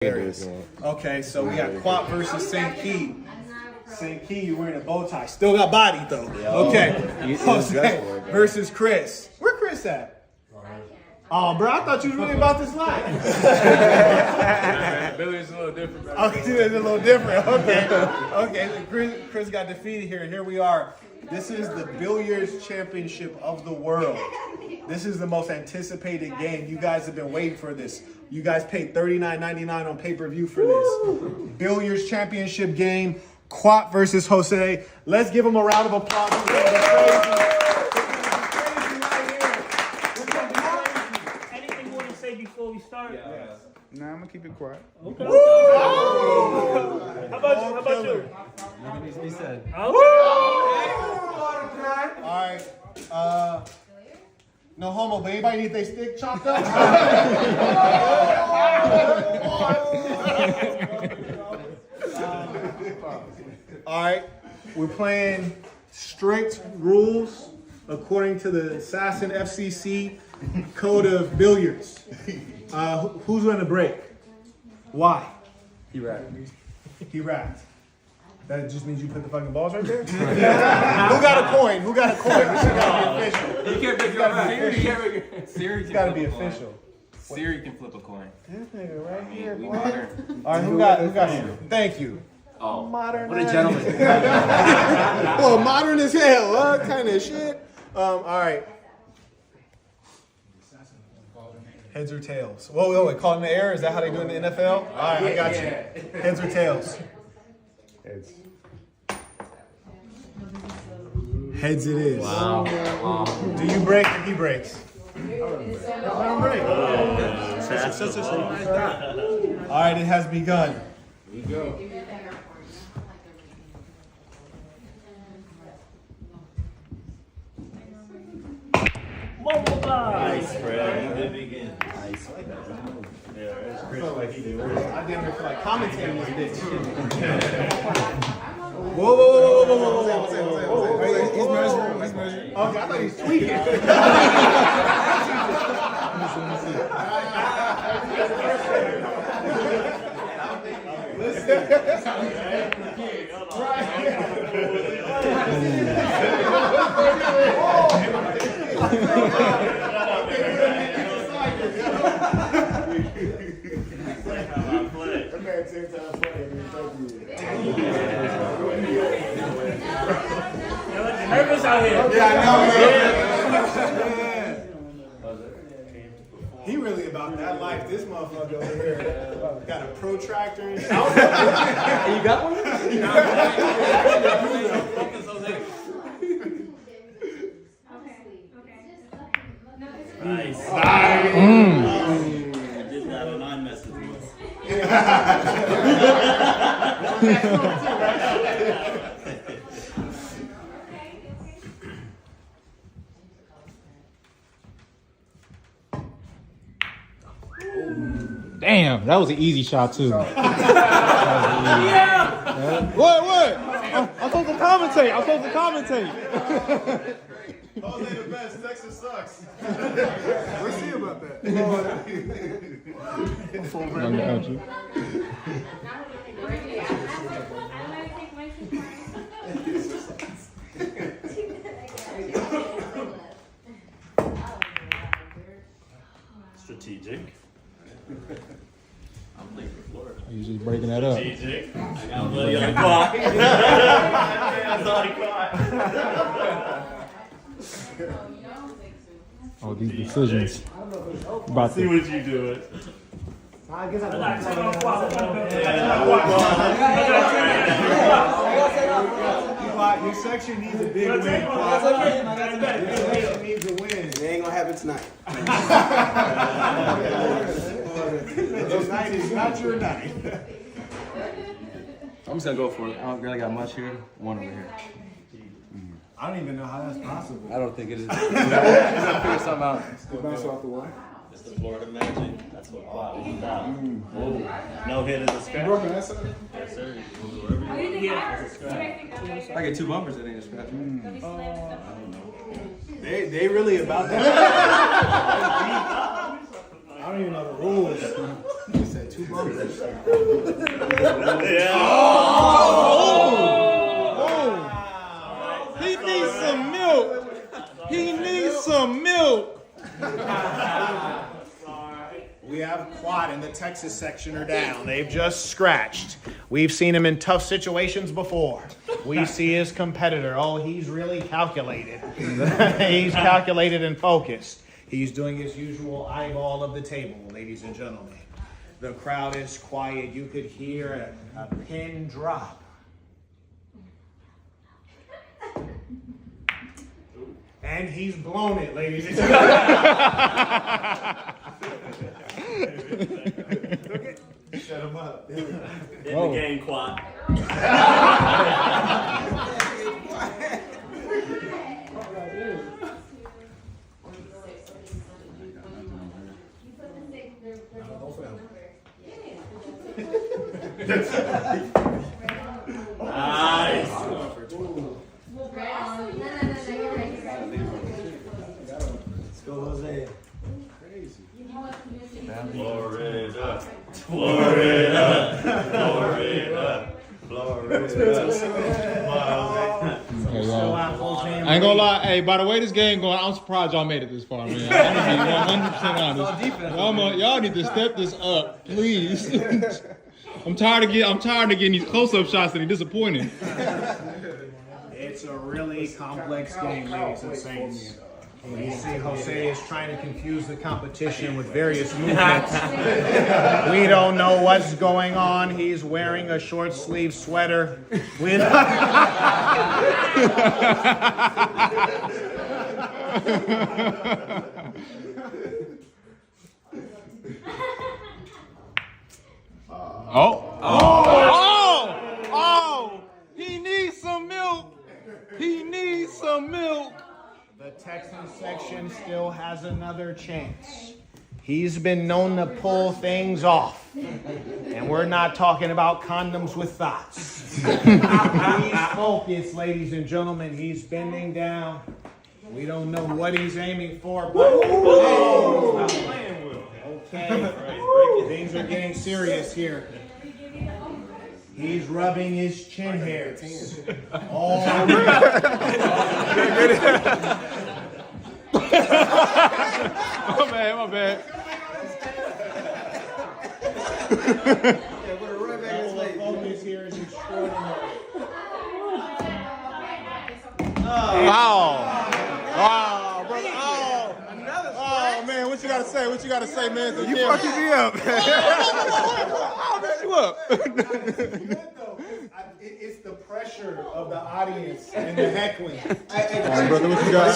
Okay, so we got Quap versus St. Key. St. Key, you're wearing a bow tie. Still got body though. Okay. Jose versus Chris. Where Chris at? Oh, bro, I thought you was really about this life. Billiards is a little different. Okay, it's a little different. Okay. Chris got defeated here. Here we are. This is the Billiards Championship of the world. This is the most anticipated game. You guys have been waiting for this. You guys paid $39.99 on pay-per-view for this. Billiards Championship game. Quap versus Jose. Let's give him a round of applause. Anything you want to say before we start? Nah, I'm gonna keep it quiet. Okay. How about you? Nothing needs to be said. Okay. All right. No homo, but anybody need their stick chopped up? All right. We're playing strict rules according to the SASN FCC Code of Billiards. Who's going to break? Why? He rapped. He rapped. That just means you put the fucking balls right there? Who got a coin? Who got a coin? This is gotta be official. You can't make your Siri It's gotta be official. Siri can flip a coin. This nigga right here, We boy. modern. All right, who got you? Thank you. Oh, Modern. what a gentleman. Well, modern as hell. What kind of shit? All right. Heads or tails? Whoa, call in the air? Is that how they do in the NFL? All right, I got you. Heads or tails? Heads. Heads it is. Wow. Do you break or he breaks? Let him break. All right, it has begun. Here we go. Nice, I damn near feel like commentating this bitch. Whoa. He's measuring. He's measuring. Okay, I thought he was tweaking. Nervous out here. Yeah, I know. He really about that life. This motherfucker over here got a protractor and shit. You got one? Nice. Just got on iMessage. Damn, that was an easy shot too. Yeah. What? I'm supposed to commentate. Jose the best. Texas sucks. Let's see about that. Strategic. I'm playing for Florida. You're just breaking that up. Strategic. I got a buddy on the clock. That's all I caught. Oh, these decisions. About See to. what you do it. Your section needs a big win. Your section needs a win. It ain't gonna happen tonight. Tonight is not your night. I'm just gonna go for it. I don't really got much here. One over here. I don't even know how that's possible. I don't think it is. We're gonna figure something out. Bounce off the wall. It's the Florida Magic. That's what Quap is about. No hit is a scratch. Yes, sir. If I get two bumpers, it ain't a scratch. They really about that. I don't even know the rules. He said 2 bumpers. He needs some milk. He needs some milk. We have Quad in the Texas section are down. They've just scratched. We've seen him in tough situations before. We see his competitor. Oh, he's really calculated. He's calculated and focused. He's doing his usual eyeball of the table, ladies and gentlemen. The crowd is quiet. You could hear a pin drop. And he's blown it, ladies and gentlemen. Shut him up. Whoa. In the game, Quad. Nice. Let's go, Jose. Florida. Florida. Florida. Florida. Okay, y'all. I ain't gonna lie. Hey, by the way this game going, I'm surprised y'all made it this far, man. I'm gonna be 100% honest. Y'all need to step this up, please. I'm tired of getting these close-up shots that are disappointing. It's a really complex game, ladies and saints. You see Jose is trying to confuse the competition with various movements. We don't know what's going on. He's wearing a short sleeve sweater with Oh! He needs some milk. He needs some milk. the Texas section still has another chance. He's been known to pull things off. And we're not talking about condoms with thoughts. He's focused, ladies and gentlemen. He's bending down. We don't know what he's aiming for, but okay. Things are getting serious here. He's rubbing his chin hairs. Oh, My bad. focus here is extraordinary. Oh, brother. Oh, man, what you gotta say? What you gotta say, man? You fucking me up. I'll mess you up. It's the pressure of the audience and the heckling. All right, brother, what you got?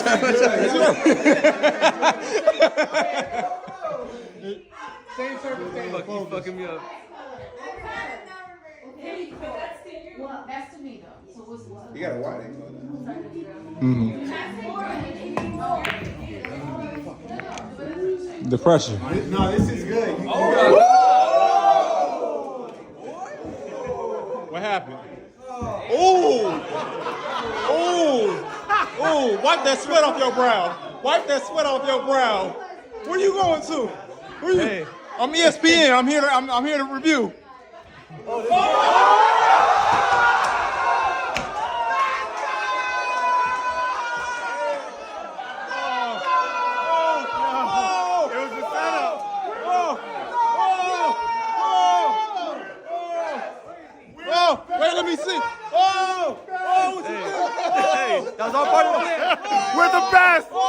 Same circumstance. You fucking me up. Well, that's to me though. So what's You got a white The pressure. No, this is good. What happened? Ooh! Wipe that sweat off your brow. Wipe that sweat off your brow. Where you going to? Where you? Hey. I'm ESPN. I'm here to review. Wait, let me see. What you Hey, that was all part of the plan. We're the best.